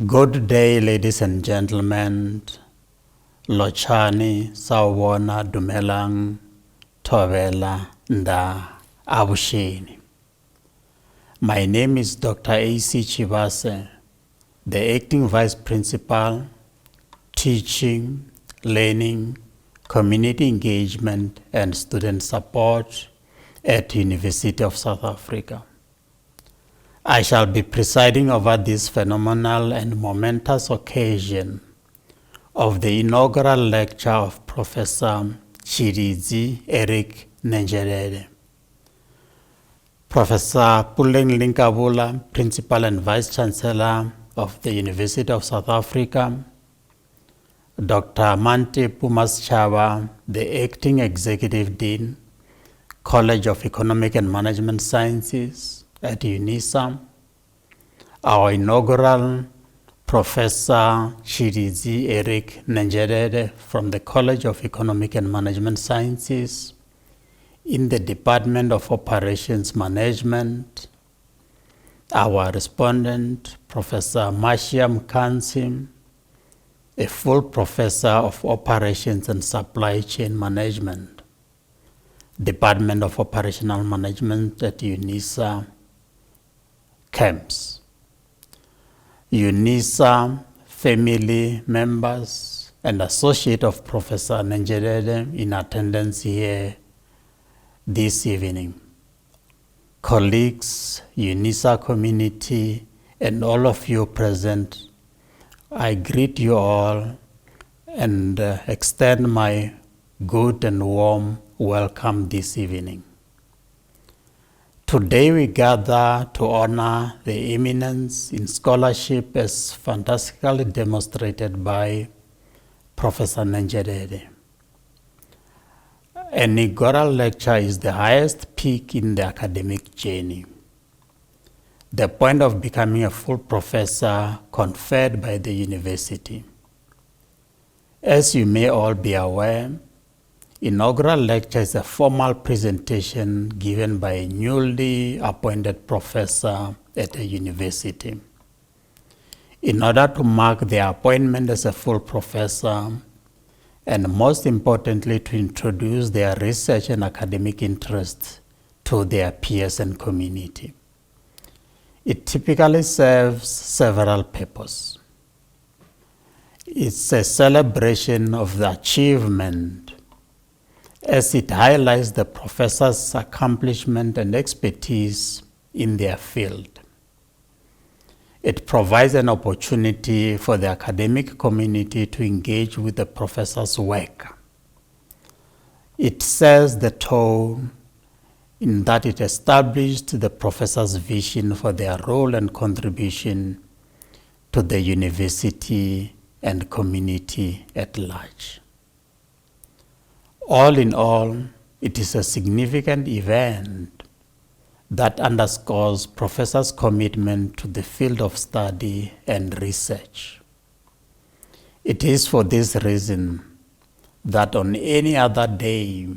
Good day, ladies and gentlemen. Lochani, Sawona, Dumelang, Tovela, Nda, Abusheni. My name is Dr. A.C. Chibase, the Acting Vice Principal, Teaching, Learning, Community Engagement, and Student Support at University of South Africa. I shall be presiding over this phenomenal and momentous occasion of the inaugural lecture of Professor Chiridzi Eric Nenzhelele. Professor Puleng Linkabula, Principal and Vice Chancellor of the University of South Africa, Dr. Mante Pumas-Chaba, the Acting Executive Dean, College of Economic and Management Sciences at UNISA, our inaugural Professor Chiridzi Eric Nenzhelele from the College of Economic and Management Sciences in the Department of Operations Management, our respondent, Professor Marcia Mkansi, a full Professor of Operations and Supply Chain Management, Department of Operational Management at UNISA, camps. UNISA family members and associate of Professor Nenzhelele in attendance here this evening. Colleagues, UNISA community, and all of you present, I greet you all and extend my good and warm welcome this evening. Today we gather to honor the eminence in scholarship as fantastically demonstrated by Professor Nenzhelele. An inaugural lecture is the highest peak in the academic journey. The point of becoming a full professor conferred by the university. As you may all be aware, inaugural lecture is a formal presentation given by a newly appointed professor at a university. In order to mark their appointment as a full professor, and most importantly to introduce their research and academic interests to their peers and community. It typically serves several purposes. It's a celebration of the achievement as it highlights the professor's accomplishment and expertise in their field. It provides an opportunity for the academic community to engage with the professor's work. It sets the tone in that it established the professor's vision for their role and contribution to the university and community at large. All in all, it is a significant event that underscores professors' commitment to the field of study and research. It is for this reason that on any other day,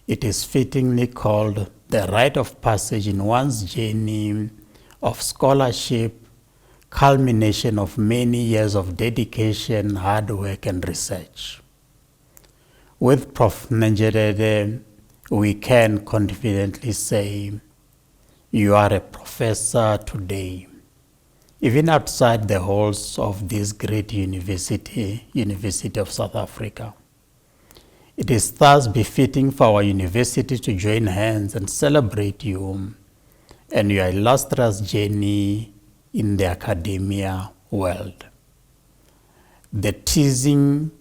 it is fittingly called the rite of passage in one's journey of scholarship, culmination of many years of dedication, hard work, and research. With Prof. Nenzhelele, we can confidently say, you are a professor today, even outside the halls of this great university, University of South Africa. It is thus befitting for our university to join hands and celebrate you and your illustrious journey in the academia world. The theme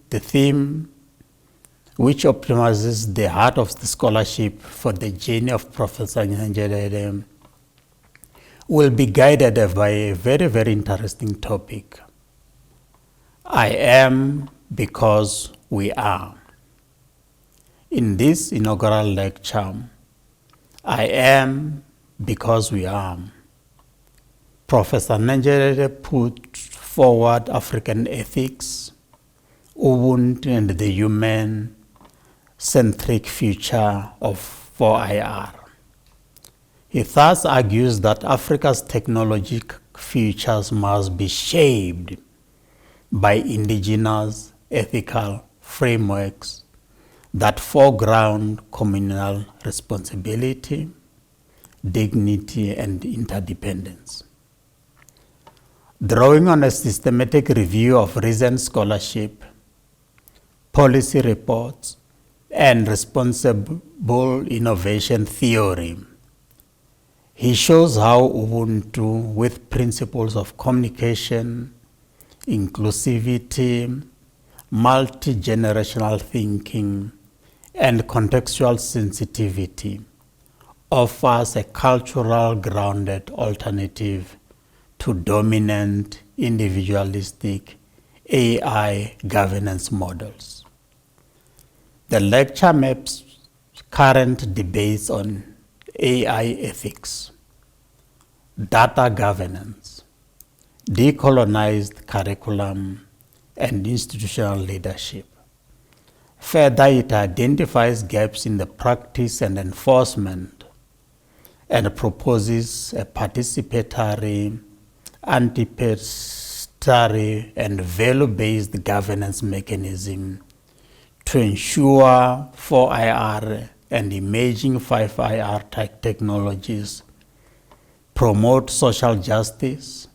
which optimizes the heart of the scholarship for the journey of Professor Nenzhelele, will be guided by a very, very interesting topic. I am because we are. In this inaugural lecture, I am because we are. Professor Nenzhelele put forward African ethics, Ubuntu, and the human-centric future of 4IR. He thus argues that Africa's technological futures must be shaped by indigenous ethical frameworks that foreground communal responsibility, dignity, and interdependence. Drawing on a systematic review of recent scholarship, policy reports, and responsible innovation theory, he shows how Ubuntu, with principles of communication, inclusivity, multi-generational thinking, and contextual sensitivity, offers a cultural grounded alternative to dominant individualistic AI governance models. The lecture maps current debates on AI ethics, data governance, decolonized curriculum, and institutional leadership. Further, it identifies gaps in the practice and enforcement and proposes a participatory, anticipatory, and value-based governance mechanism to ensure 4IR and emerging 5IR technologies promote social justice,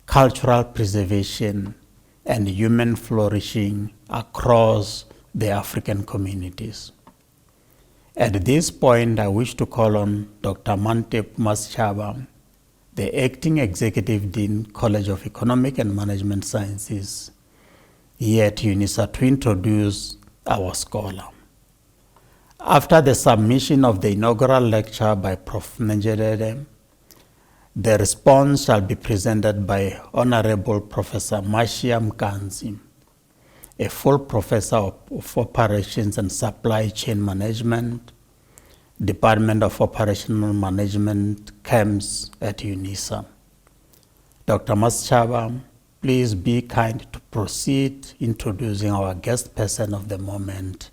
cultural preservation, and human flourishing across the African communities. At this point, I wish to call on Dr. Mantep Maschaba, the Acting Executive Dean, College of Economic and Management Sciences, here at UNISA, to introduce our scholar. After the submission of the inaugural lecture by Prof. Nenzhelele, the response shall be presented by Honorable Professor Mashia Mkanzi, a full professor of Operations and Supply Chain Management, Department of Operational Management, CAMS at UNISA. Dr. Maschaba, please be kind to proceed introducing our guest person of the moment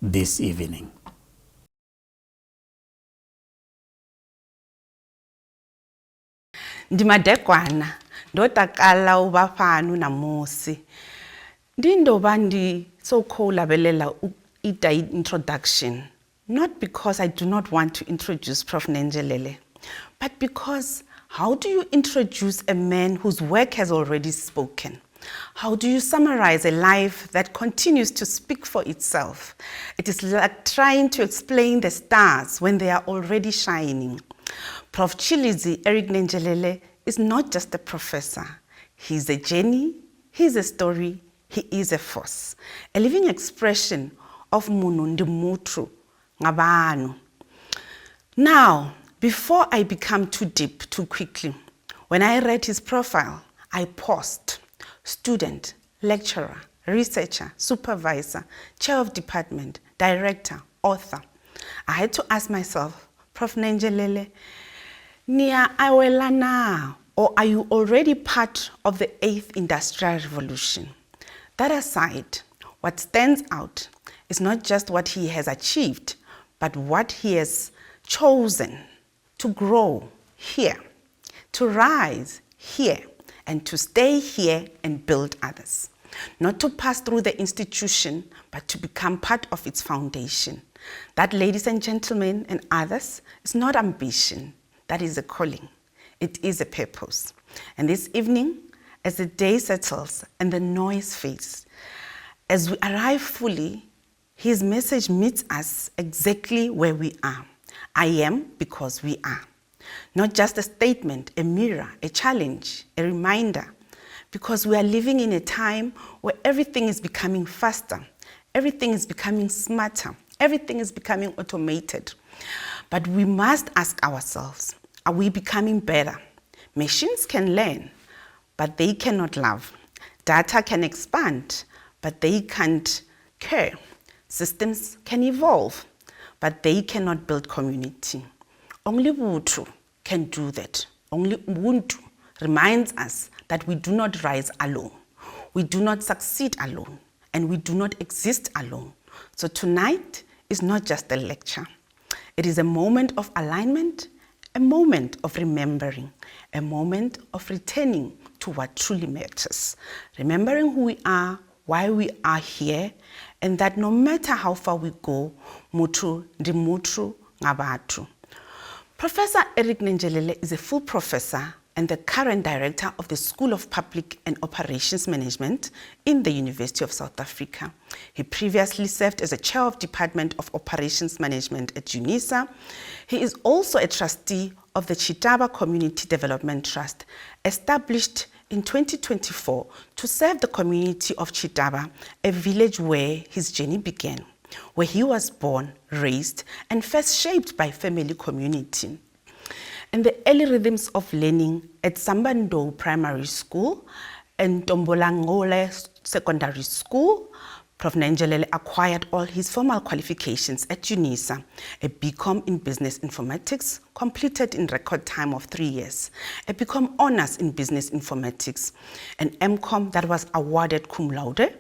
this evening. Ndimadekwana ndotakala ubafana namusi ndindoba ndi sokulabelela ita introduction, not because I do not want to introduce Prof. Nenzhelele, but because how do you introduce a man whose work has already spoken? How do you summarize a life that continues to speak for itself? It is like trying to explain the stars when they are already shining. Prof. Chilizi Eric Nenzhelele is not just a professor. He's a journey, he's a story, he is a force, a living expression of Munu Ndimutru Ngabanu. Now, before I become too deep too quickly, when I read his profile, I paused. Student, lecturer, researcher, supervisor, chair of department, director, author. I had to ask myself, Prof. Nenzhelele, Nia awela na, or are you already part of the 8th Industrial Revolution? That aside, what stands out is not just what he has achieved, but what he has chosen to grow here, to rise here, and to stay here and build others. Not to pass through the institution, but to become part of its foundation. That, ladies and gentlemen and others, is not ambition. That is a calling. It is a purpose. And this evening, as the day settles and the noise fades, as we arrive fully, his message meets us exactly where we are. I am because we are. Not just a statement, a mirror, a challenge, a reminder, because we are living in a time where everything is becoming faster Everything is becoming smarter. Everything is becoming automated. But we must ask ourselves, are we becoming better? Machines can learn, but they cannot love. Data can expand, but they can't care. Systems can evolve, but they cannot build community. Only Ubuntu can do that. Only Ubuntu reminds us that we do not rise alone. We do not succeed alone, and we do not exist alone. So tonight is not just a lecture. It is a moment of alignment, a moment of remembering, a moment of returning to what truly matters. Remembering who we are, why we are here, and that no matter how far we go, mutu ndi mutu ngabatu. Professor Eric Nenzhelele is a full professor and the current director of the School of Public and Operations Management in the University of South Africa. He previously served as a chair of Department of Operations Management at UNISA. He is also a trustee of the Chitaba Community Development Trust, established in 2024 to serve the community of Chitaba, a village where his journey began, where he was born, raised, and first shaped by family community. And the early rhythms of learning at Sambando Primary School and Tombolangole Secondary School, Prof. Nenzhelele acquired all his formal qualifications at UNISA, a BCom in Business Informatics, completed in record time of 3 years, a BCom Honours in Business Informatics, an MCom that was awarded cum laude,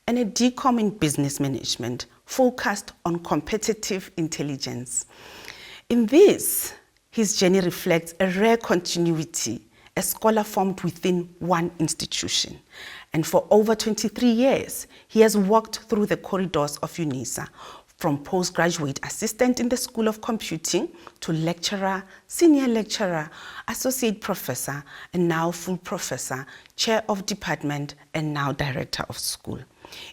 and a DCom in Business Management, focused on competitive intelligence. In this, his journey reflects a rare continuity, a scholar formed within one institution. And for over 23 years, he has walked through the corridors of UNISA, from postgraduate assistant in the School of Computing to lecturer, senior lecturer, associate professor, and now full professor, chair of department, and now director of school.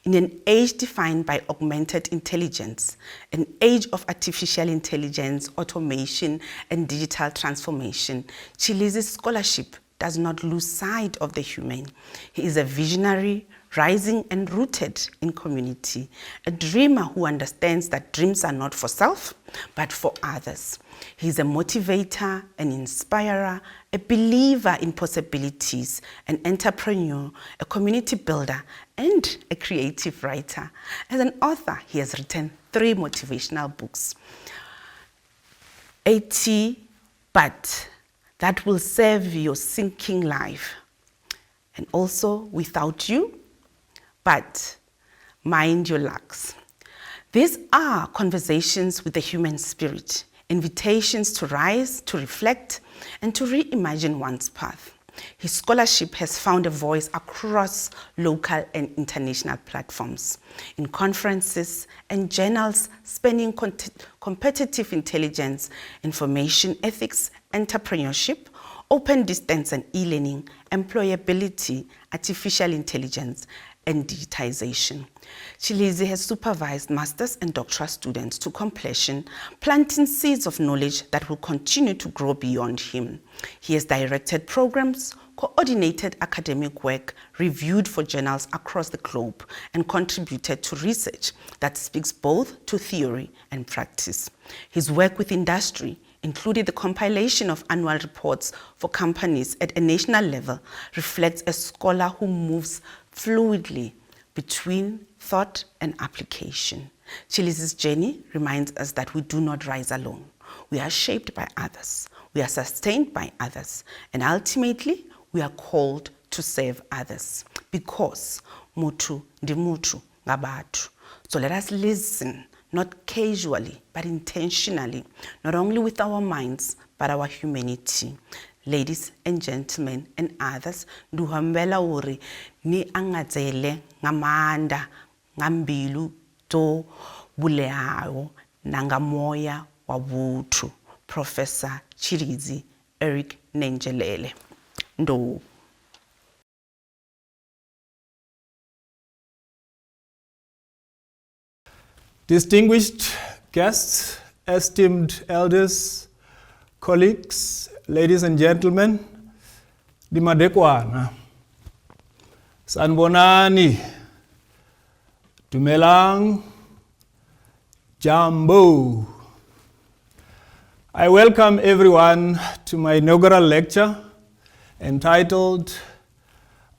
In an age defined by augmented intelligence, an age of artificial intelligence, automation, and digital transformation, Chilese's scholarship does not lose sight of the human. He is a visionary, rising and rooted in community, a dreamer who understands that dreams are not for self, but for others. He is a motivator, an inspirer, a believer in possibilities, an entrepreneur, a community builder, and a creative writer. As an author, he has written 3 motivational books. 80 but that will serve your sinking life. And also, Without You, but Mind Your Lacks. These are conversations with the human spirit, invitations to rise, to reflect, and to reimagine one's path. His scholarship has found a voice across local and international platforms, in conferences and journals spanning competitive intelligence, information ethics, entrepreneurship, open distance and e-learning, employability, artificial intelligence, and digitization. Chilese has supervised master's and doctoral students to completion, planting seeds of knowledge that will continue to grow beyond him. He has directed programs, coordinated academic work, reviewed for journals across the globe, and contributed to research that speaks both to theory and practice. His work with industry including the compilation of annual reports for companies at a national level, reflects a scholar who moves fluidly between thought and application. Chilese's journey reminds us that we do not rise alone. We are shaped by others, we are sustained by others, and ultimately we are called to serve others, because mutu ndi mutu ngabatu. So let us listen, not casually, but intentionally, not only with our minds, but our humanity. Ladies and gentlemen and others, nduhambela uri ni angazele ngamanda ngambilu to buleayo nangamoya wabutu. Professor Chilese Eric Nenzhelele. Ndo. Distinguished guests, esteemed elders, colleagues, ladies and gentlemen, dimadekwana, sanbonani, Dumelang, Jambo. I welcome everyone to my inaugural lecture entitled,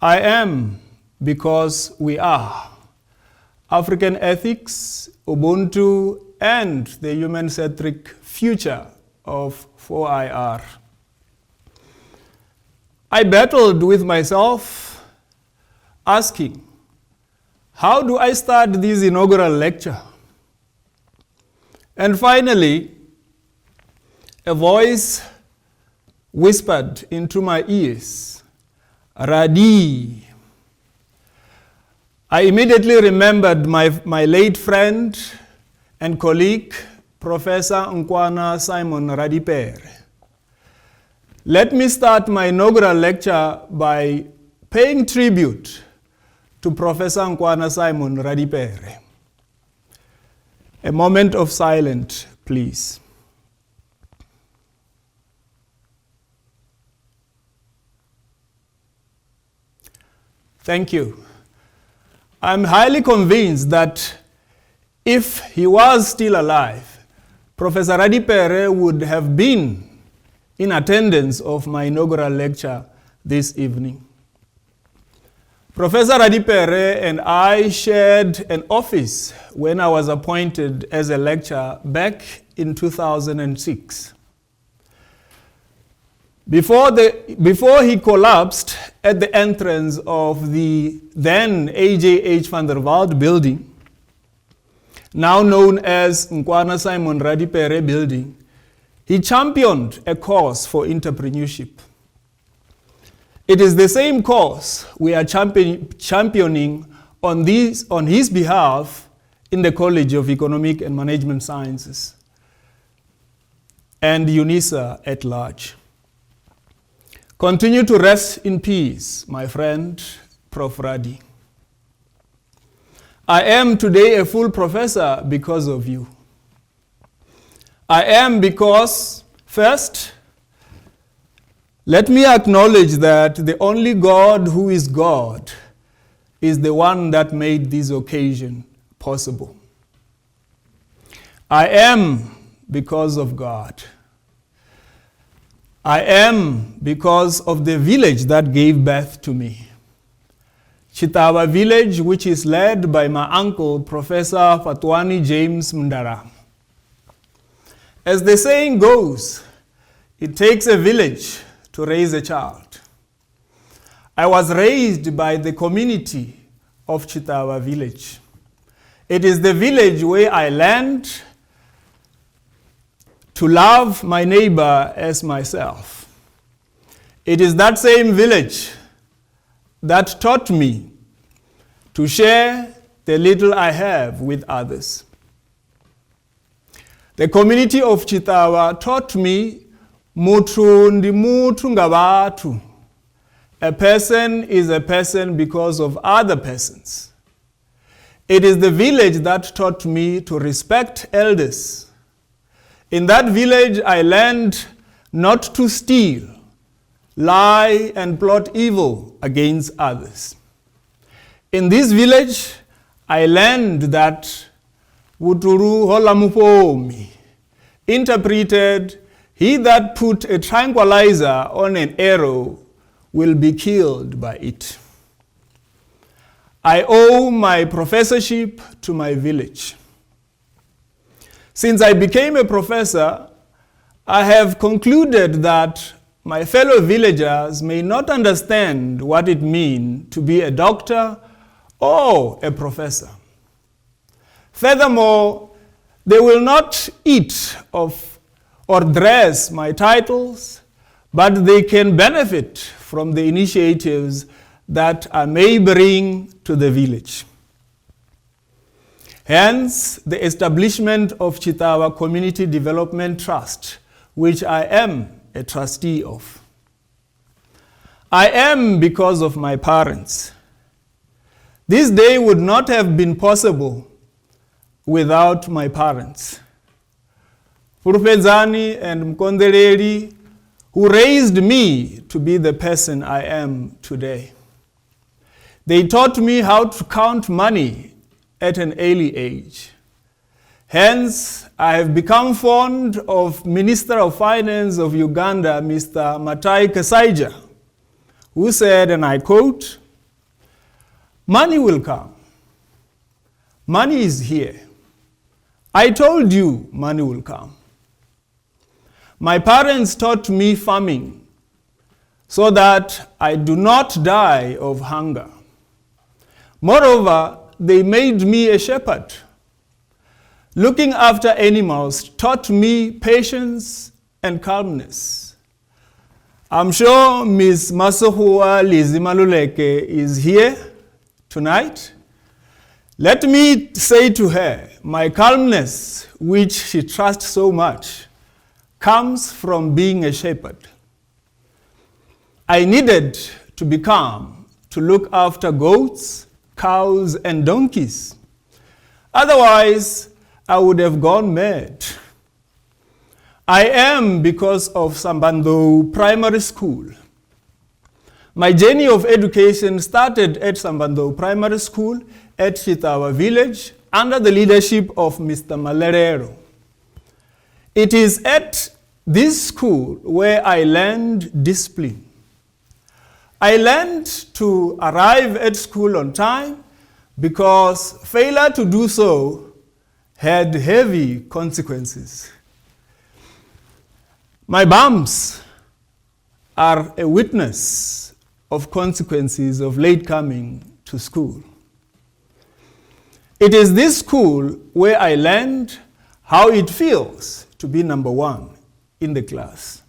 I Am Because We Are, African Ethics, Ubuntu, and the Human-Centric Future of 4IR. I battled with myself, asking, how do I start this inaugural lecture? And finally, a voice whispered into my ears, Radi. I immediately remembered my late friend and colleague, Professor Nkwana Simon Radipere. Let me start my inaugural lecture by paying tribute to Professor Nkwana Simon Radipere. A moment of silence, please. Thank you. I'm highly convinced that if he was still alive, Professor Radipere would have been in attendance of my inaugural lecture this evening. Professor Radipere and I shared an office when I was appointed as a lecturer back in 2006. Before he collapsed at the entrance of the then AJH van der Walt building, now known as Nkwana Simon Radipere building, he championed a cause for entrepreneurship. It is the same cause we are championing on his behalf in the College of Economic and Management Sciences and UNISA at large. Continue to rest in peace, my friend, Prof. Radi. I am today a full professor because of you. I am because, first, let me acknowledge that the only God who is God is the one that made this occasion possible. I am because of God. I am because of the village that gave birth to me. Chitawa village, which is led by my uncle, Professor Fatwani James Mndara. As the saying goes, it takes a village to raise a child. I was raised by the community of Chitawa village. It is the village where I learned to love my neighbor as myself. It is that same village that taught me to share the little I have with others. The community of Chitawa taught me mutu ndi mutu nga watu. A person is a person because of other persons. It is the village that taught me to respect elders. In that village, I learned not to steal, lie, and plot evil against others. In this village, I learned that Wuturu holamupomi, interpreted, he that put a tranquilizer on an arrow will be killed by it. I owe my professorship to my village. Since I became a professor, I have concluded that my fellow villagers may not understand what it means to be a doctor or a professor. Furthermore, they will not eat of or dress my titles, but they can benefit from the initiatives that I may bring to the village. Hence, the establishment of Chitawa Community Development Trust, which I am a trustee of. I am because of my parents. This day would not have been possible without my parents. Furupezani and Mkondeleli, who raised me to be the person I am today. They taught me how to count money at an early age. Hence, I have become fond of Minister of Finance of Uganda, Mr. Matai Kasaija, who said, and I quote, "Money will come. Money is here. I told you money will come." My parents taught me farming so that I do not die of hunger. Moreover, they made me a shepherd. Looking after animals taught me patience and calmness. I'm sure Ms. Masohua Lizimaluleke is here tonight. Let me say to her, my calmness, which she trusts so much, comes from being a shepherd. I needed to be calm to look after goats, cows, and donkeys. Otherwise, I would have gone mad. I am because of Sambando Primary School. My journey of education started at Sambando Primary School at Chitawa village under the leadership of Mr. Malerero. It is at this school where I learned discipline. I learned to arrive at school on time because failure to do so had heavy consequences. My bumps are a witness of consequences of late coming to school. It is this school where I learned how it feels to be number one in the class.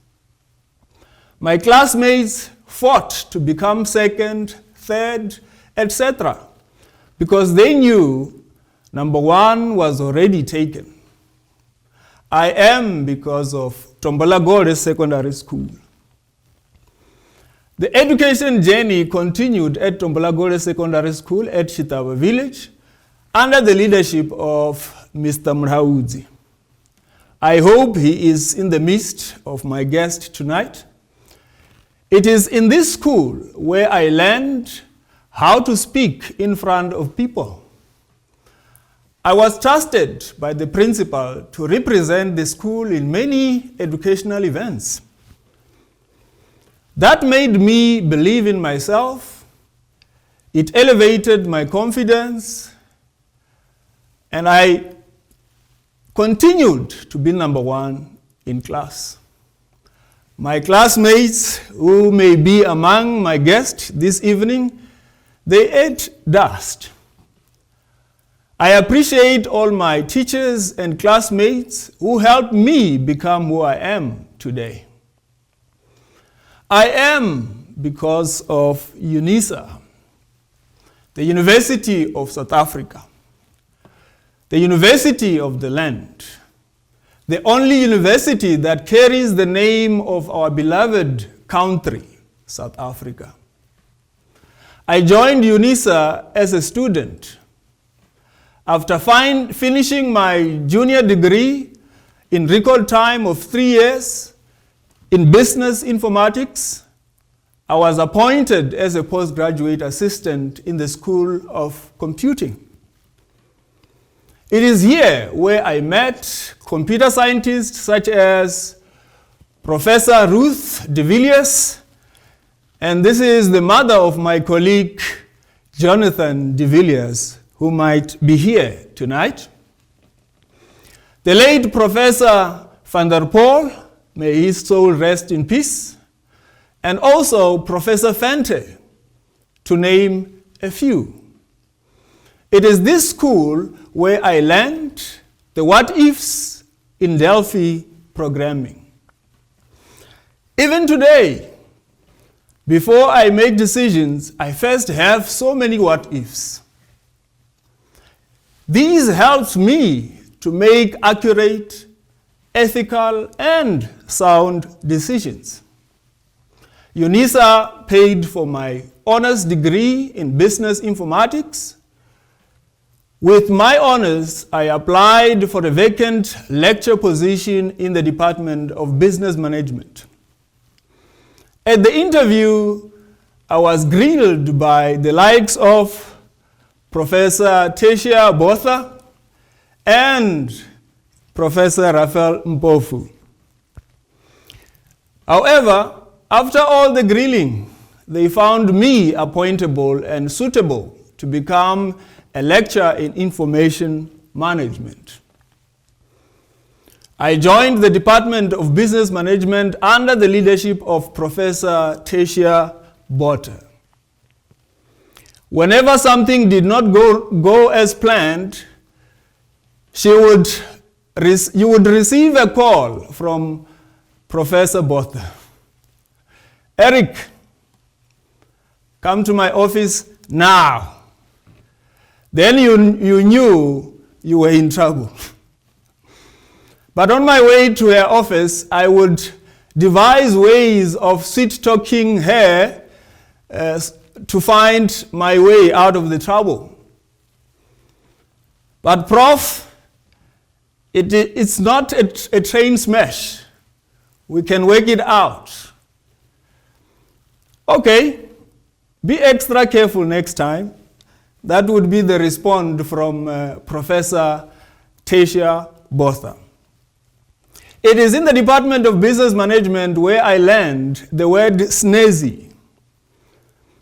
My classmates fought to become second, third, etc. because they knew number one was already taken. I am because of Tombolagore Secondary School. The education journey continued at Tombolagore Secondary School at Chitawa village under the leadership of Mr. Mraudzi. I hope he is in the midst of my guest tonight. It is in this school where I learned how to speak in front of people. I was trusted by the principal to represent the school in many educational events. That made me believe in myself. It elevated my confidence, and I continued to be number one in class. My classmates, who may be among my guests this evening, they ate dust. I appreciate all my teachers and classmates who helped me become who I am today. I am because of UNISA, the University of South Africa, the University of the land, the only university that carries the name of our beloved country, South Africa. I joined UNISA as a student. After finishing my junior degree in record time of 3 years in business informatics, I was appointed as a postgraduate assistant in the School of Computing. It is here where I met computer scientists such as Professor Ruth de Villiers, and this is the mother of my colleague, Jonathan de Villiers, who might be here tonight. The late Professor van der Poel, may his soul rest in peace, and also Professor Fente, to name a few. It is this school where I learned the what-ifs in Delphi programming. Even today, before I make decisions, I first have so many what-ifs. These helped me to make accurate, ethical, and sound decisions. UNISA paid for my honors degree in business informatics. With my honors, I applied for a vacant lecture position in the Department of Business Management. At the interview, I was grilled by the likes of Professor Teshia Botha, and Professor Raphael Mpofu. However, after all the grilling, they found me appointable and suitable to become a lecturer in information management. I joined the Department of Business Management under the leadership of Professor Teshia Botha. Whenever something did not go as planned, you would receive a call from Professor Botha. Eric, come to my office now. Then you knew you were in trouble. But on my way to her office, I would devise ways of sweet-talking her to find my way out of the trouble. But Prof, it's not a train smash. We can work it out. Okay, be extra careful next time. That would be the response from Professor Teshia Botha. It is in the Department of Business Management where I learned the word snazzy.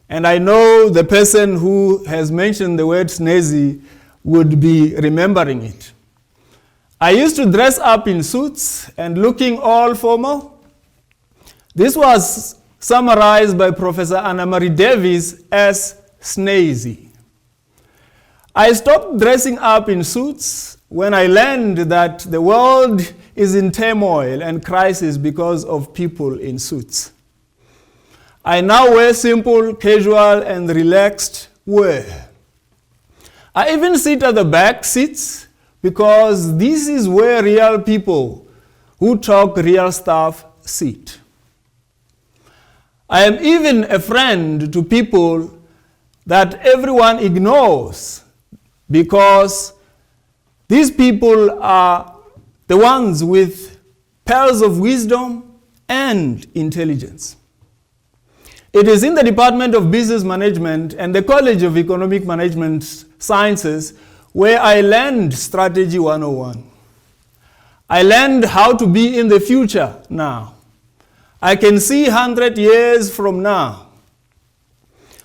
And I know the person who has mentioned the word snazzy would be remembering it. I used to dress up in suits and looking all formal. This was summarized by Professor Anna Marie Davis as snazzy. I stopped dressing up in suits when I learned that the world is in turmoil and crisis because of people in suits. I now wear simple, casual, and relaxed wear. I even sit at the back seats because this is where real people who talk real stuff sit. I am even a friend to people that everyone ignores because these people are the ones with pearls of wisdom and intelligence. It is in the Department of Business Management and the College of Economic Management Sciences where I learned Strategy 101. I learned how to be in the future now. I can see 100 years from now.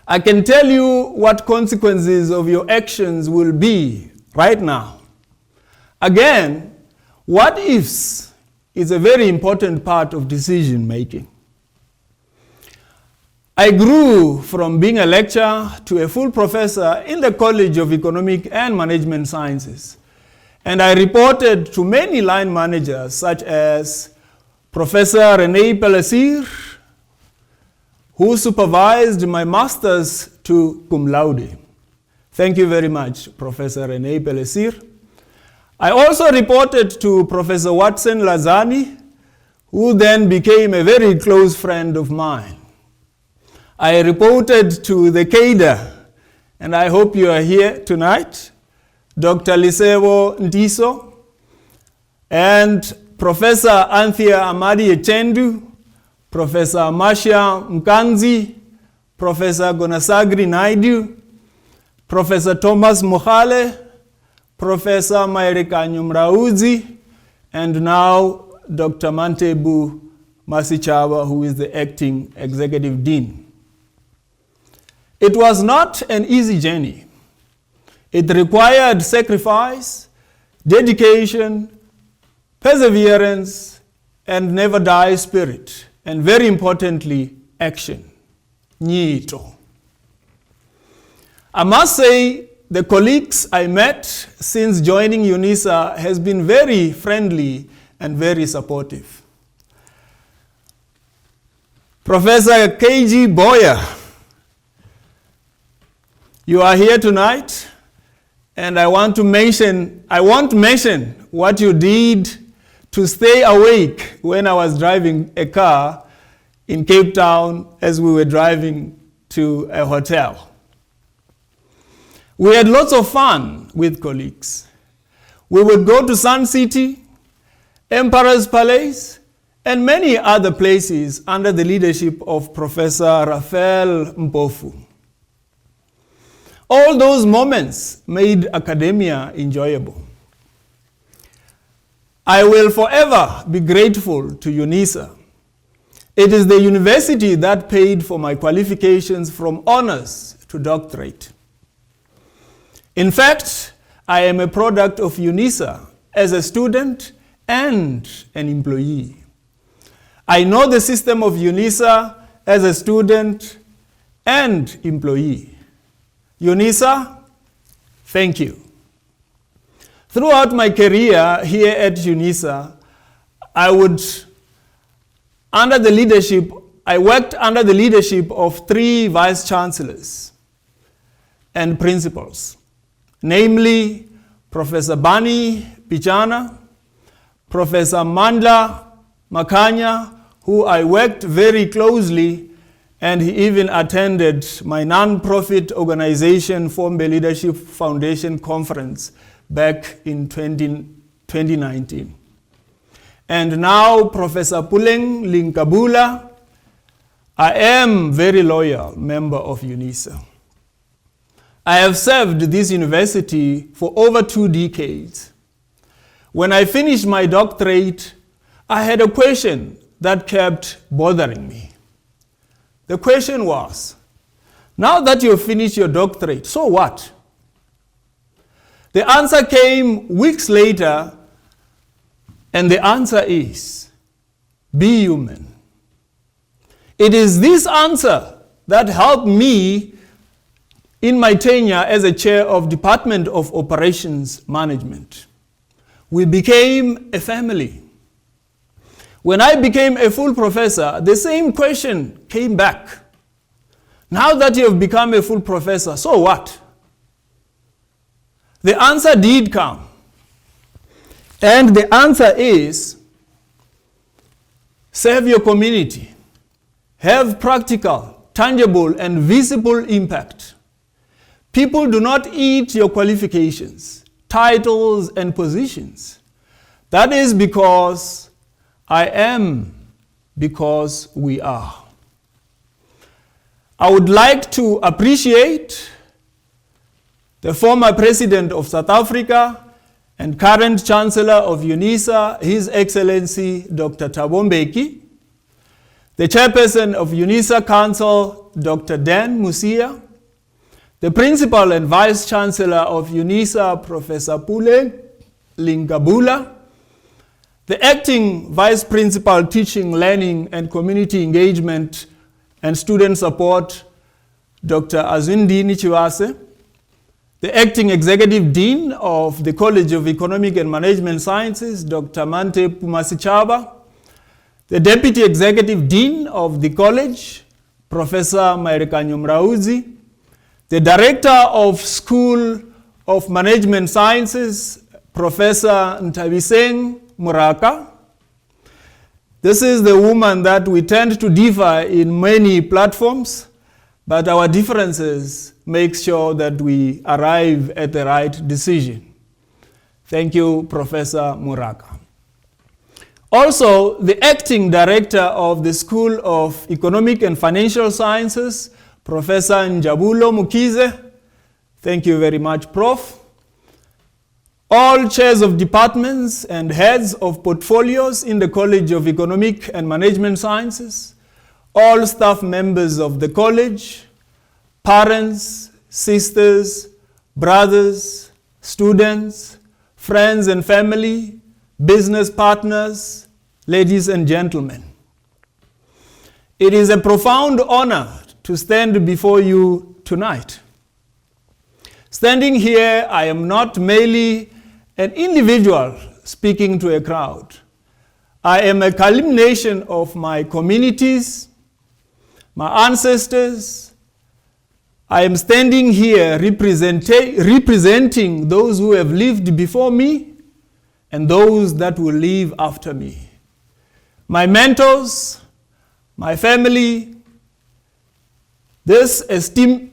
I can tell you what consequences of your actions will be right now. Again, what ifs is a very important part of decision making. I grew from being a lecturer to a full professor in the College of Economic and Management Sciences. And I reported to many line managers such as Professor René Pellissier, who supervised my master's to cum laude. Thank you very much, Professor René Pellissier. I also reported to Professor Watson Lazani, who then became a very close friend of mine. I reported to the cadre, and I hope you are here tonight, Dr. Lisebo Ndiso, and Professor Anthea Amadi Echendu, Professor Marcia Mkanzi, Professor Gonasagri Naidu, Professor Thomas Mohale, Professor Mairika Nyumrauzi, and now Dr. Mantebu Masichaba, who is the acting executive dean. It was not an easy journey. It required sacrifice, dedication, perseverance, and never die spirit, and very importantly, action. Nyito. I must say, the colleagues I met since joining UNISA has been very friendly and very supportive. Professor K.G. Boyer, you are here tonight, and I want to mention what you did to stay awake when I was driving a car in Cape Town as we were driving to a hotel. We had lots of fun with colleagues. We would go to Sun City, Emperor's Palace, and many other places under the leadership of Professor Raphael Mpofu. All those moments made academia enjoyable. I will forever be grateful to UNISA. It is the university that paid for my qualifications from honors to doctorate. In fact, I am a product of UNISA as a student and an employee. I know the system of UNISA as a student and employee. UNISA, thank you. Throughout my career here at UNISA, I worked under the leadership of 3 vice-chancellors and principals, namely Professor Bani Pichana, Professor Mandla Makanya, who I worked very closely, and he even attended my non-profit organization, Fombe Leadership Foundation Conference back in 2019. And now Professor Puleng Linkabula. I am very loyal member of UNISA. I have served this university for over 2 decades. When I finished my doctorate, I had a question that kept bothering me. The question was, now that you've finished your doctorate, so what? The answer came weeks later, and the answer is, be human. It is this answer that helped me in my tenure as a chair of Department of Operations Management. We became a family. When I became a full professor, the same question came back. Now that you have become a full professor, so what? The answer did come. And the answer is, serve your community. Have practical, tangible, and visible impact. People do not eat your qualifications, titles, and positions. That is because I am, because we are. I would like to appreciate the former President of South Africa and current Chancellor of UNISA, His Excellency Dr. Thabo Mbeki, the Chairperson of UNISA Council, Dr. Dan Musia, the Principal and Vice Chancellor of UNISA, Professor Puleng Linkabula, the Acting Vice Principal Teaching, Learning, and Community Engagement and Student Support, Dr. Azwindini Chiwase, the Acting Executive Dean of the College of Economic and Management Sciences, Dr. Mante Pumasichaba, the Deputy Executive Dean of the College, Professor Maerekanyo Mrauzi, the Director of School of Management Sciences, Professor Ntabiseng Muraka. This is the woman that we tend to differ in many platforms, but our differences make sure that we arrive at the right decision. Thank you, Professor Muraka. Also, the Acting Director of the School of Economic and Financial Sciences, Professor Njabulo Mukize. Thank you very much, Prof. All chairs of departments and heads of portfolios in the College of Economic and Management Sciences, all staff members of the college, parents, sisters, brothers, students, friends and family, business partners, ladies and gentlemen. It is a profound honor to stand before you tonight. Standing here, I am not merely an individual speaking to a crowd. I am a culmination of my communities, my ancestors. I am standing here representing those who have lived before me and those that will live after me. My mentors, my family, this esteemed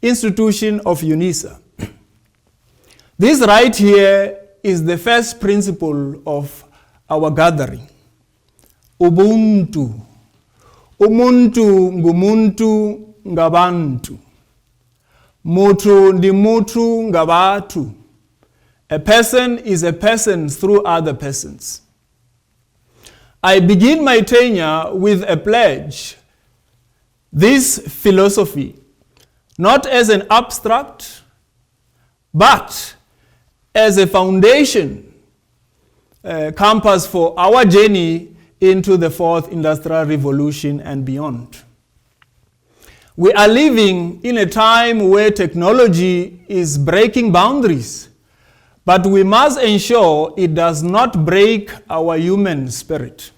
institution of UNISA. This right here is the first principle of our gathering. Ubuntu. Umuntu ngumuntu ngabantu. Mutu ndi mutu ngabatu. A person is a person through other persons. I begin my tenure with a pledge. This philosophy, not as an abstract, but as a foundation, compass for our journey into the fourth industrial revolution and beyond. We are living in a time where technology is breaking boundaries, but we must ensure it does not break our human spirit.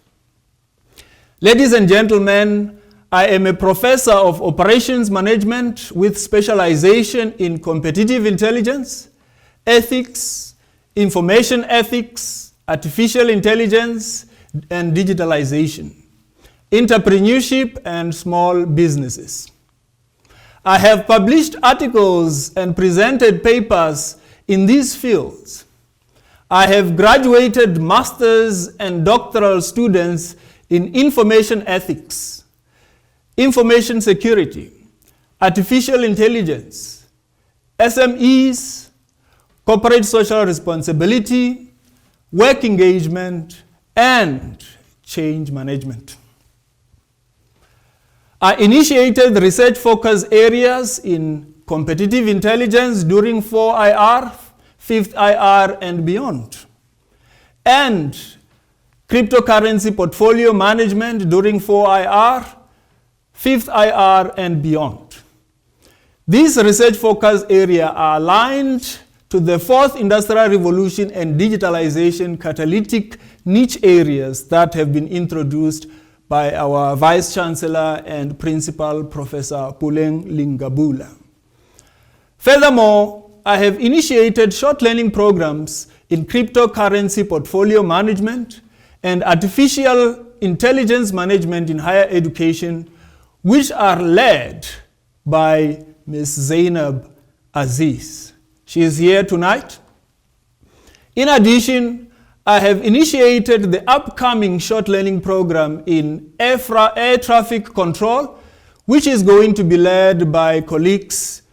Ladies and gentlemen, I am a professor of operations management with specialization in competitive intelligence, ethics, information ethics, artificial intelligence, and digitalization, entrepreneurship, and small businesses. I have published articles and presented papers in these fields. I have graduated master's and doctoral students in information ethics, information security, artificial intelligence, SMEs, corporate social responsibility, work engagement, and change management. I initiated research focus areas in competitive intelligence during 4IR, 5th IR, and beyond, and cryptocurrency portfolio management during 4IR, 5th IR, and beyond. These research focus areas are aligned to the fourth industrial revolution and digitalization catalytic niche areas that have been introduced by our Vice Chancellor and Principal Professor Puleng Lingabula. Furthermore, I have initiated short learning programs in cryptocurrency portfolio management and artificial intelligence management in higher education, which are led by Ms. Zainab Aziz. She is here tonight. In addition, I have initiated the upcoming short learning program in air traffic control, which is going to be led by colleagues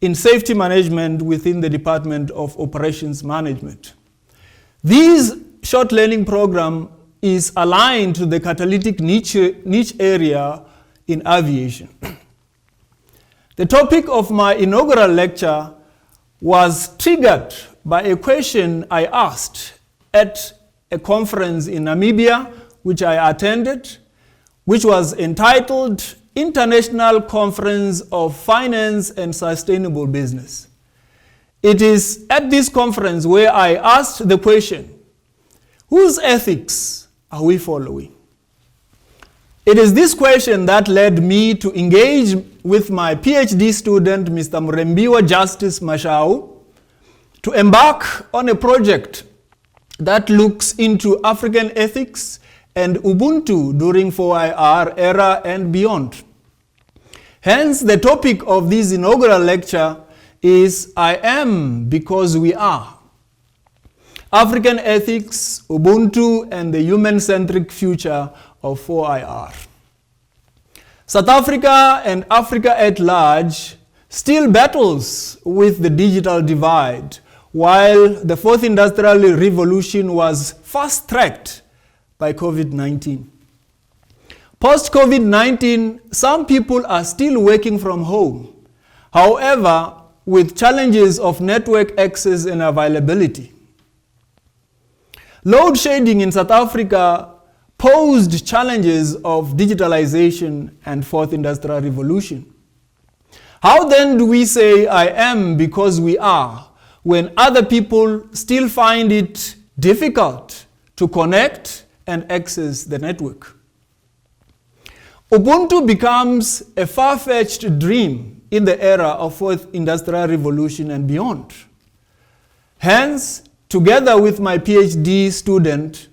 in safety management within the Department of Operations Management. This short learning program is aligned to the catalytic niche area in aviation. The topic of my inaugural lecture was triggered by a question I asked at a conference in Namibia, which I attended, which was entitled International Conference of Finance and Sustainable Business. It is at this conference where I asked the question, whose ethics are we following? It is this question that led me to engage with my PhD student, Mr. Murembiwa Justice Mashau, to embark on a project that looks into African ethics and Ubuntu during 4IR era and beyond. Hence, the topic of this inaugural lecture is I Am Because We Are. African Ethics, Ubuntu, and the Human-Centric Future of 4IR. South Africa and Africa at large still battles with the digital divide, while the fourth industrial revolution was fast-tracked by COVID-19. Post-COVID-19, some people are still working from home. However, with challenges of network access and availability. Load shedding in South Africa posed challenges of digitalization and fourth industrial revolution. How then do we say I am because we are, when other people still find it difficult to connect and access the network? Ubuntu becomes a far-fetched dream in the era of fourth industrial revolution and beyond. Hence, together with my PhD student,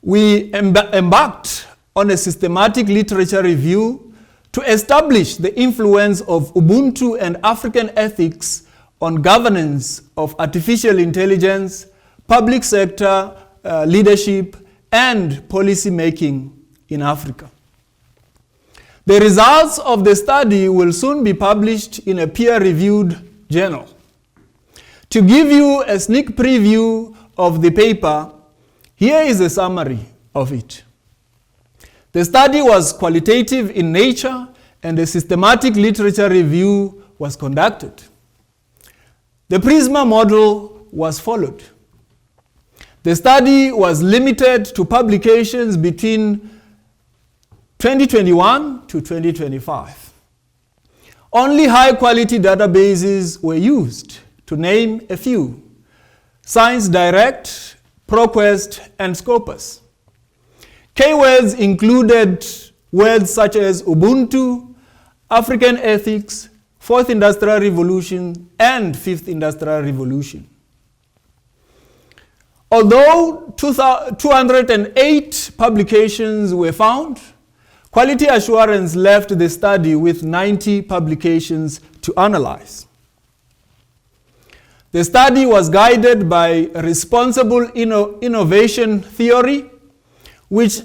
we embarked on a systematic literature review to establish the influence of Ubuntu and African ethics on governance of artificial intelligence, public sector leadership, and policy making in Africa. The results of the study will soon be published in a peer-reviewed journal. To give you a sneak preview of the paper, here is a summary of it. The study was qualitative in nature and a systematic literature review was conducted. The PRISMA model was followed. The study was limited to publications between 2021 to 2025. Only high-quality databases were used, to name a few: Science Direct, ProQuest, and Scopus. Keywords included words such as Ubuntu, African ethics, Fourth Industrial Revolution, and Fifth Industrial Revolution. Although 208 publications were found, quality assurance left the study with 90 publications to analyze. The study was guided by responsible innovation theory, which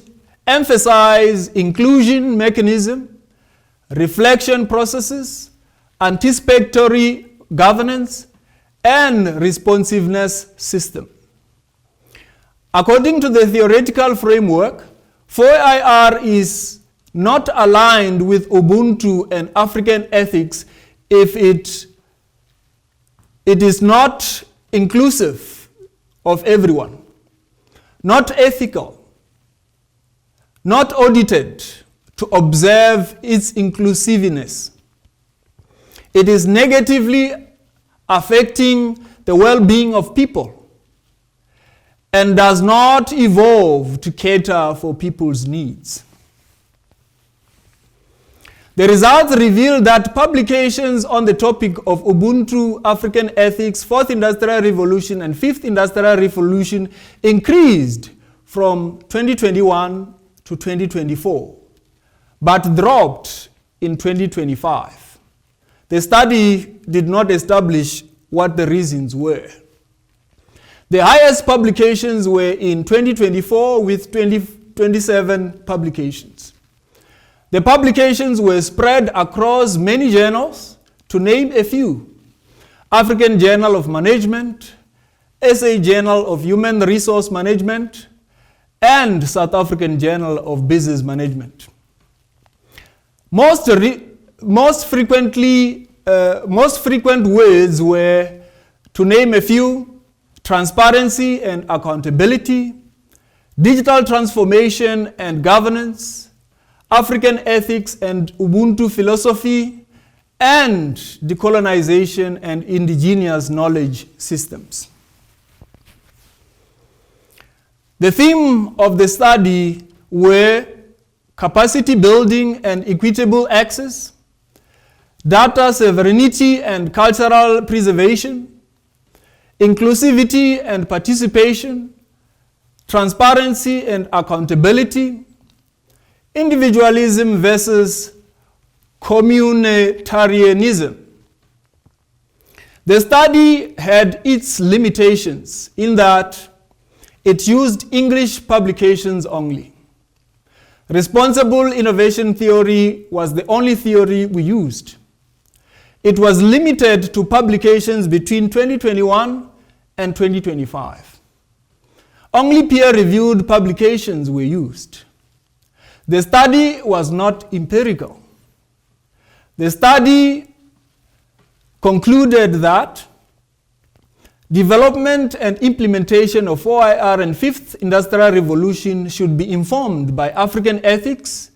emphasized inclusion mechanism, reflection processes, anticipatory governance, and responsiveness system. According to the theoretical framework, 4IR is not aligned with Ubuntu and African ethics if it is not inclusive of everyone, not ethical, not audited to observe its inclusiveness. It is negatively affecting the well-being of people and does not evolve to cater for people's needs. The results reveal that publications on the topic of Ubuntu, African ethics, Fourth Industrial Revolution, and Fifth Industrial Revolution increased from 2021 to 2024, but dropped in 2025. The study did not establish what the reasons were. The highest publications were in 2024 with 27 publications. The publications were spread across many journals, to name a few: African Journal of Management, SA Journal of Human Resource Management, and South African Journal of Business Management. Most frequent words were, to name a few: transparency and accountability, digital transformation and governance, African ethics and Ubuntu philosophy, and decolonization and indigenous knowledge systems. The theme of the study were capacity building and equitable access, data sovereignty and cultural preservation, inclusivity and participation, transparency and accountability, individualism versus communitarianism. The study had its limitations in that it used English publications only. Responsible innovation theory was the only theory we used. It was limited to publications between 2021 and 2025. Only peer-reviewed publications were used. The study was not empirical. The study concluded that development and implementation of 4IR and Fifth Industrial Revolution should be informed by African ethics,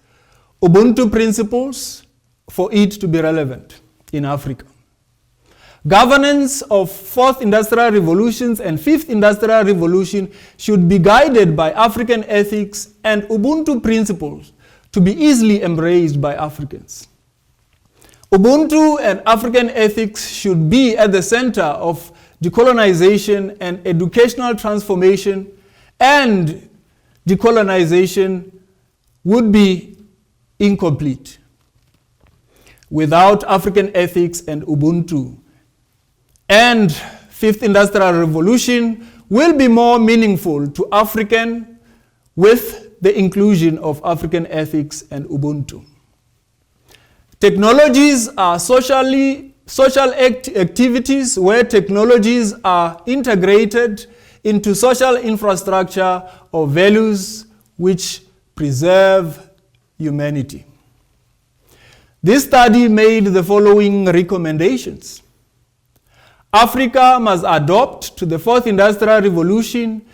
Ubuntu principles, for it to be relevant in Africa. Governance of Fourth Industrial Revolutions and Fifth Industrial Revolution should be guided by African ethics and Ubuntu principles to be easily embraced by Africans. Ubuntu and African ethics should be at the center of decolonization and educational transformation, and decolonization would be incomplete without African ethics and Ubuntu. And Fifth Industrial Revolution will be more meaningful to African with the inclusion of African ethics and Ubuntu. Technologies are social activities where technologies are integrated into social infrastructure or values which preserve humanity. This study made the following recommendations. Africa must adopt to the fourth industrial revolution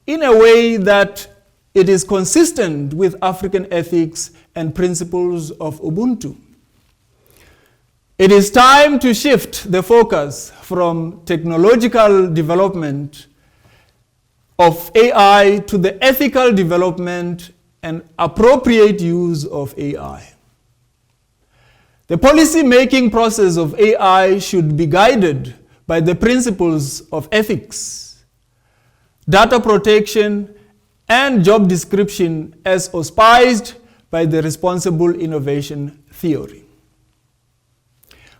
in a way that it is consistent with African ethics and principles of Ubuntu. It is time to shift the focus from technological development of AI to the ethical development and appropriate use of AI. The policy-making process of AI should be guided by the principles of ethics, data protection, and job description as auspiced by the responsible innovation theory.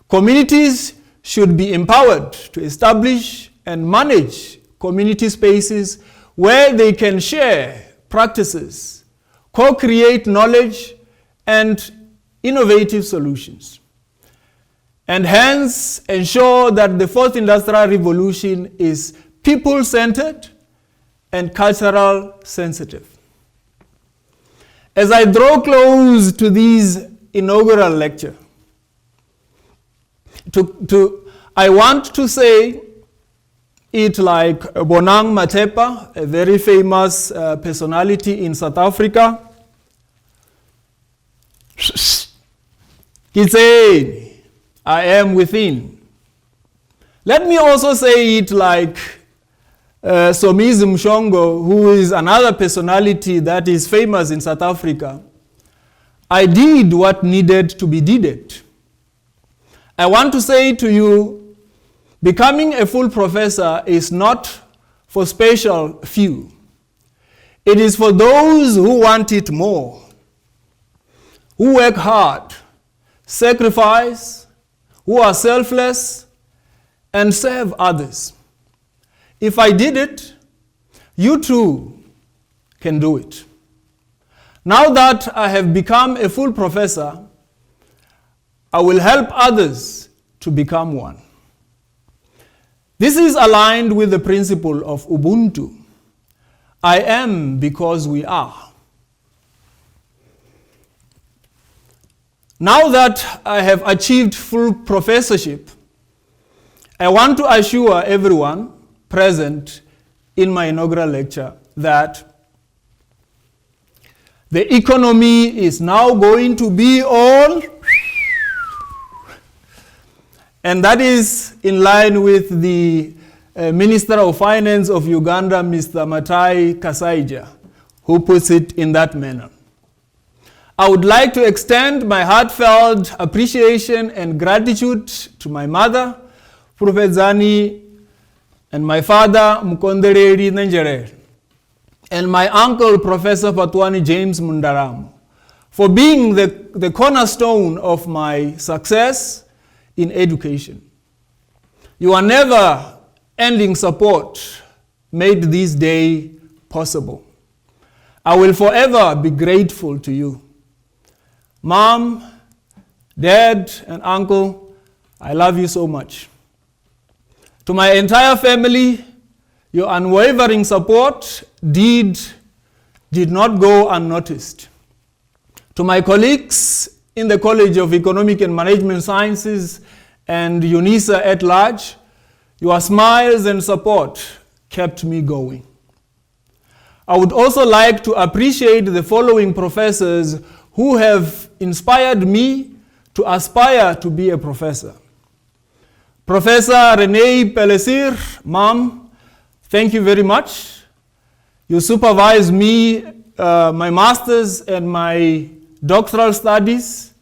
Communities should be empowered to establish and manage community spaces where they can share practices, co-create knowledge, and innovative solutions, and hence ensure that the fourth industrial revolution is people-centered and cultural sensitive. As I draw close to this inaugural lecture, I want to say it like Bonang Mathepa, a very famous personality in South Africa. Kitseni, I am within. Let me also say it like Somizi Mshongo, who is another personality that is famous in South Africa. I did what needed to be did. I want to say to you, becoming a full professor is not for special few. It is for those who want it more, who work hard, sacrifice, who are selfless, and serve others. If I did it, you too can do it. Now that I have become a full professor, I will help others to become one. This is aligned with the principle of Ubuntu. I am because we are. Now that I have achieved full professorship, I want to assure everyone present in my inaugural lecture that the economy is now going to be on, and that is in line with the Minister of Finance of Uganda, Mr. Matai Kasaija, who puts it in that manner. I would like to extend my heartfelt appreciation and gratitude to my mother, Prof. Zani, and my father, Mkondereri Nenzhelele, and my uncle, Professor Patwani James Mundaramo, for being the cornerstone of my success in education. Your never-ending support made this day possible. I will forever be grateful to you. Mom, Dad, and Uncle, I love you so much. To my entire family, your unwavering support did not go unnoticed. To my colleagues in the College of Economic and Management Sciences and UNISA at large, your smiles and support kept me going. I would also like to appreciate the following professors who have inspired me to aspire to be a professor. Professor Renee Pelesir, Mom, thank you very much. You supervised me, my master's and my doctoral studies,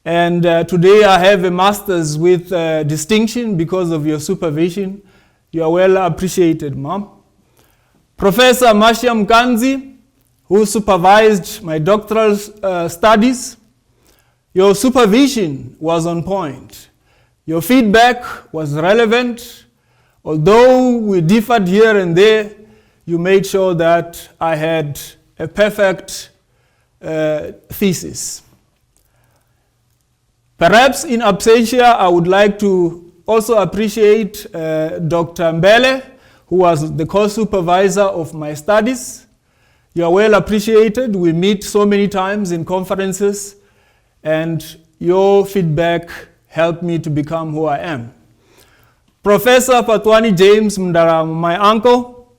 and today I have a master's with distinction because of your supervision. You are well appreciated, Mom. Professor Mashia Mkanzi, who supervised my doctoral studies, your supervision was on point. Your feedback was relevant. Although we differed here and there, you made sure that I had a perfect thesis. Perhaps in absentia, I would like to also appreciate Dr. Mbele, who was the co-supervisor of my studies. You are well appreciated. We meet so many times in conferences, and your feedback helped me to become who I am. Professor Patwani James Mdaram, my uncle,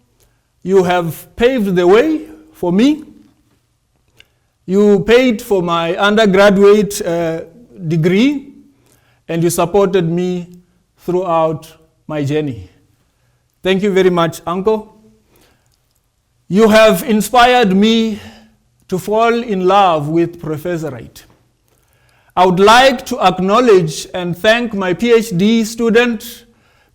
you have paved the way for me. You paid for my undergraduate degree, and you supported me throughout my journey. Thank you very much, uncle. You have inspired me to fall in love with professorate. I would like to acknowledge and thank my PhD student,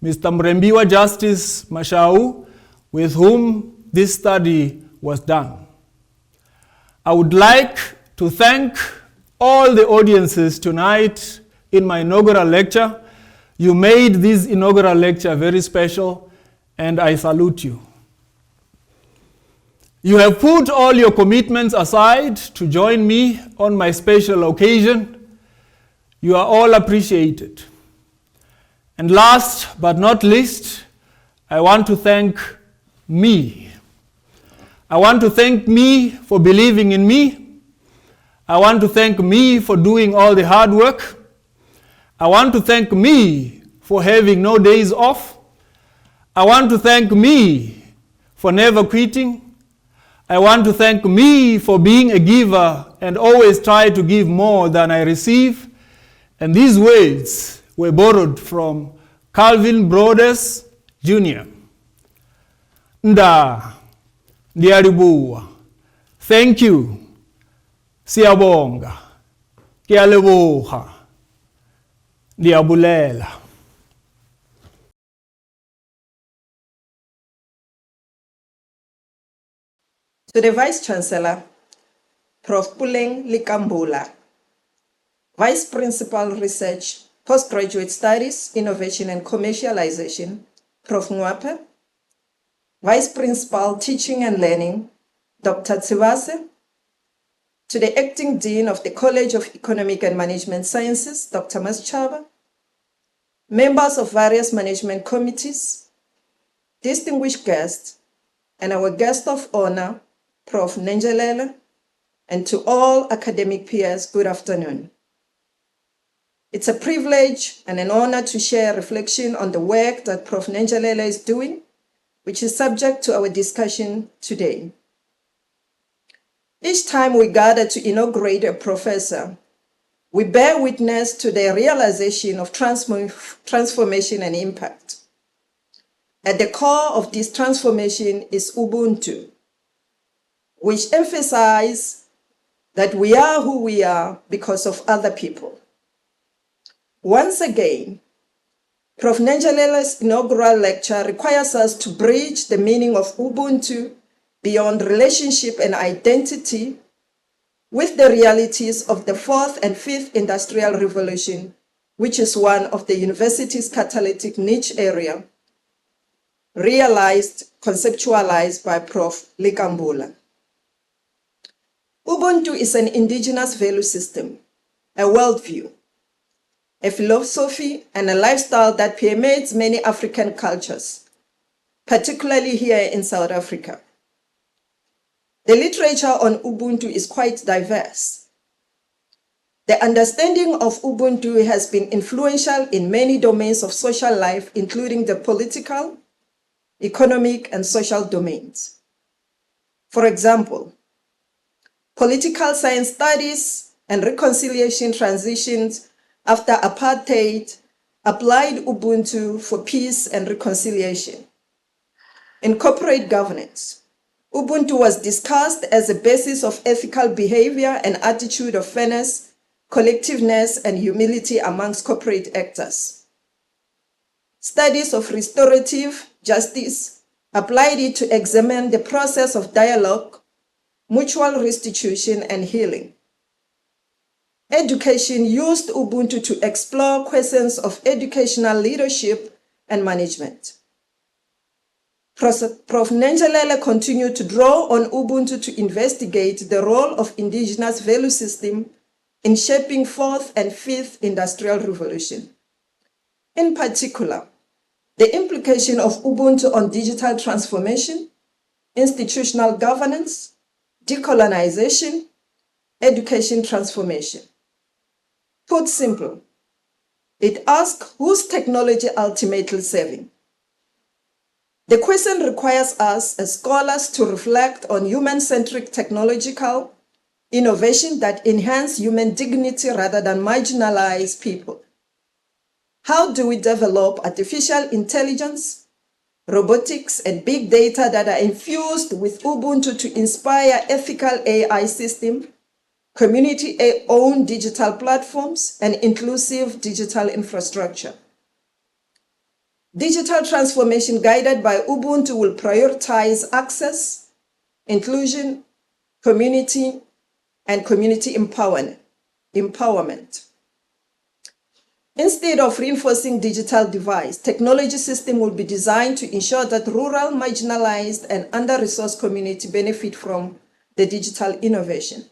Mr. Mrembiwa Justice Mashau, with whom this study was done. I would like to thank all the audiences tonight in my inaugural lecture. You made this inaugural lecture very special, and I salute you. You have put all your commitments aside to join me on my special occasion. You are all appreciated. And last but not least, I want to thank me. I want to thank me for believing in me. I want to thank me for doing all the hard work. I want to thank me for having no days off. I want to thank me for never quitting. I want to thank me for being a giver and always try to give more than I receive. And these words were borrowed from Calvin Brodess Jr. Nda, Ndiaribuwa, thank you, Siyabonga, Kiyalebuha, Ndiabulela. To the Vice-Chancellor, Prof. Puleng Likambula, Vice Principal Research, Postgraduate Studies, Innovation and Commercialization, Prof. Ngwape, Vice Principal Teaching and Learning, Dr. Tsivase, to the Acting Dean of the College of Economic and Management Sciences, Dr. Maschaba, members of various management committees, distinguished guests, and our guest of honor, Prof. Nenzhelele, and to all academic peers, good afternoon. It's a privilege and an honor to share reflection on the work that Prof. Nenzhelele is doing, which is subject to our discussion today. Each time we gather to inaugurate a professor, we bear witness to the realization of transformation and impact. At the core of this transformation is Ubuntu, which emphasizes that we are who we are because of other people. Once again, Prof. Nenzhelele's inaugural lecture requires us to bridge the meaning of Ubuntu beyond relationship and identity with the realities of the fourth and fifth industrial revolution, which is one of the university's catalytic niche area, realized, conceptualized by Prof. Likambula. Ubuntu is an indigenous value system, a worldview, a philosophy, and a lifestyle that permeates many African cultures, particularly here in South Africa. The literature on Ubuntu is quite diverse. The understanding of Ubuntu has been influential in many domains of social life, including the political, economic, and social domains. For example, political science studies and reconciliation transitions after apartheid applied Ubuntu for peace and reconciliation. In corporate governance, Ubuntu was discussed as a basis of ethical behavior and attitude of fairness, collectiveness, and humility amongst corporate actors. Studies of restorative justice applied it to examine the process of dialogue, mutual restitution, and healing. Education used Ubuntu to explore questions of educational leadership and management. Prof. Nenzhelele continued to draw on Ubuntu to investigate the role of indigenous value system in shaping fourth and fifth industrial revolution. In particular, the implication of Ubuntu on digital transformation, institutional governance, decolonization, education transformation. Put simple, it asks whose technology ultimately serving. The question requires us as scholars to reflect on human-centric technological innovation that enhance human dignity rather than marginalize people. How do we develop artificial intelligence, robotics, and big data that are infused with Ubuntu to inspire ethical AI systems, community-owned digital platforms, and inclusive digital infrastructure? Digital transformation guided by Ubuntu will prioritize access, inclusion, community, and community empowerment. Instead of reinforcing digital divides, technology system will be designed to ensure that rural, marginalized, and under-resourced community benefit from the digital innovation.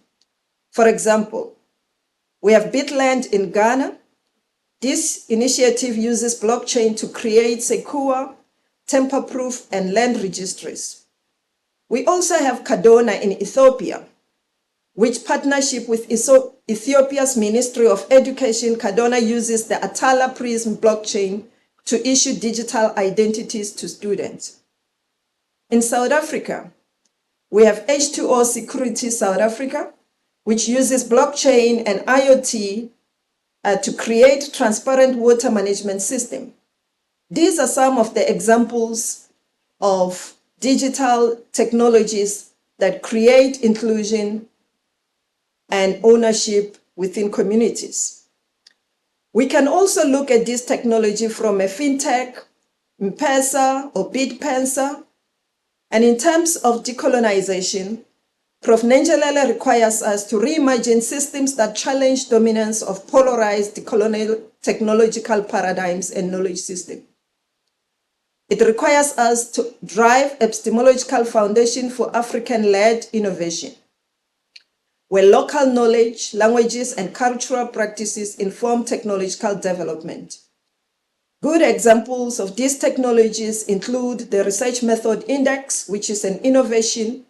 For example, we have Bitland in Ghana. This initiative uses blockchain to create secure, tamper-proof, and land registries. We also have Kadona in Ethiopia, which partnership with Ethiopia's Ministry of Education, Kadona uses the Atala Prism blockchain to issue digital identities to students. In South Africa, we have H2O Security South Africa, which uses blockchain and IoT to create transparent water management system. These are some of the examples of digital technologies that create inclusion and ownership within communities. We can also look at this technology from a fintech, M-Pesa or BitPesa. And in terms of decolonization, Prof. Nenzhelele requires us to reimagine systems that challenge dominance of polarized decolonial technological paradigms and knowledge systems. It requires us to drive epistemological foundation for African-led innovation, where local knowledge, languages, and cultural practices inform technological development. Good examples of these technologies include the Research Method Index, which is an innovation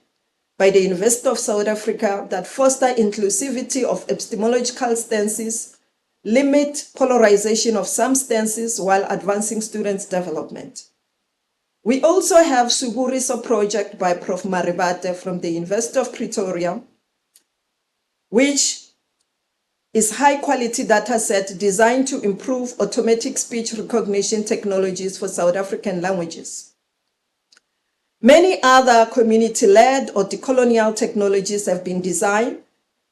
by the University of South Africa that foster inclusivity of epistemological stances, limit polarization of some stances while advancing students' development. We also have Suburiso project by Prof. Maribate from the University of Pretoria, which is high-quality data set designed to improve automatic speech recognition technologies for South African languages. Many other community-led or decolonial technologies have been designed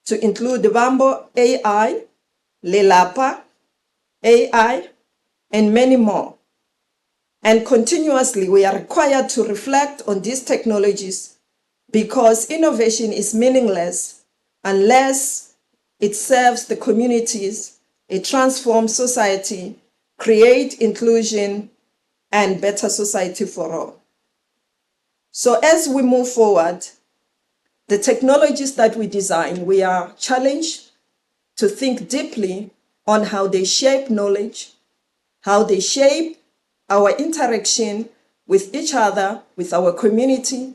to include the Bambo AI, Lelapa AI, and many more. And continuously, we are required to reflect on these technologies because innovation is meaningless unless it serves the communities, it transforms society, creates inclusion, and better society for all. So as we move forward, the technologies that we design, we are challenged to think deeply on how they shape knowledge, how they shape our interaction with each other, with our community,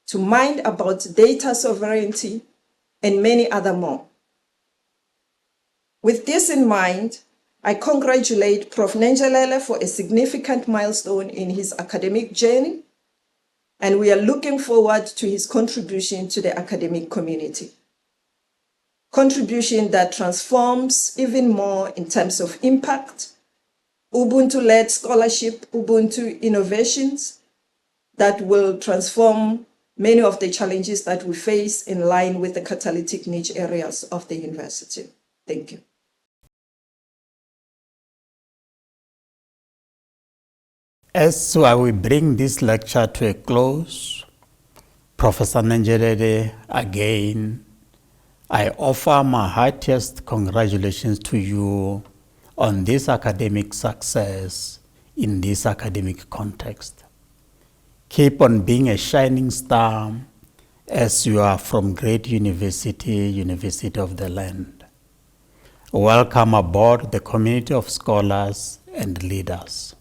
to mind about data sovereignty, and many other more. With this in mind, I congratulate Prof. Nenzhelele for a significant milestone in his academic journey, and we are looking forward to his contribution to the academic community. Contribution that transforms even more in terms of impact, Ubuntu-led scholarship, Ubuntu innovations that will transform many of the challenges that we face in line with the catalytic niche areas of the university. Thank you. As we bring this lecture to a close, Professor Nenzhelele, again, I offer my heartiest congratulations to you on this academic success in this academic context. Keep on being a shining star as you are from great university, University of the Land. Welcome aboard the community of scholars and leaders.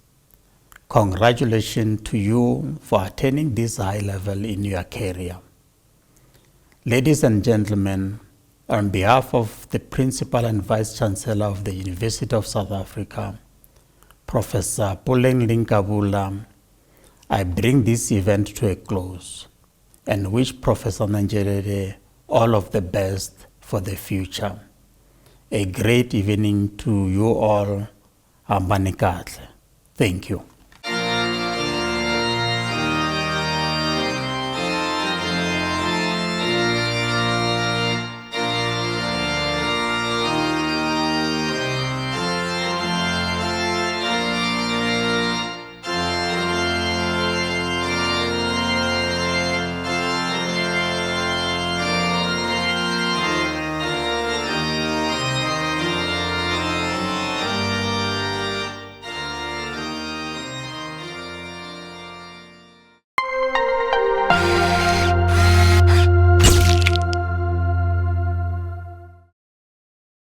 Congratulations to you for attaining this high level in your career. Ladies and gentlemen, on behalf of the Principal and Vice Chancellor of the University of South Africa, Professor Puleng Linkabula, I bring this event to a close and wish Professor Nenzhelele all of the best for the future. A great evening to you all. Hambani kahle. Thank you.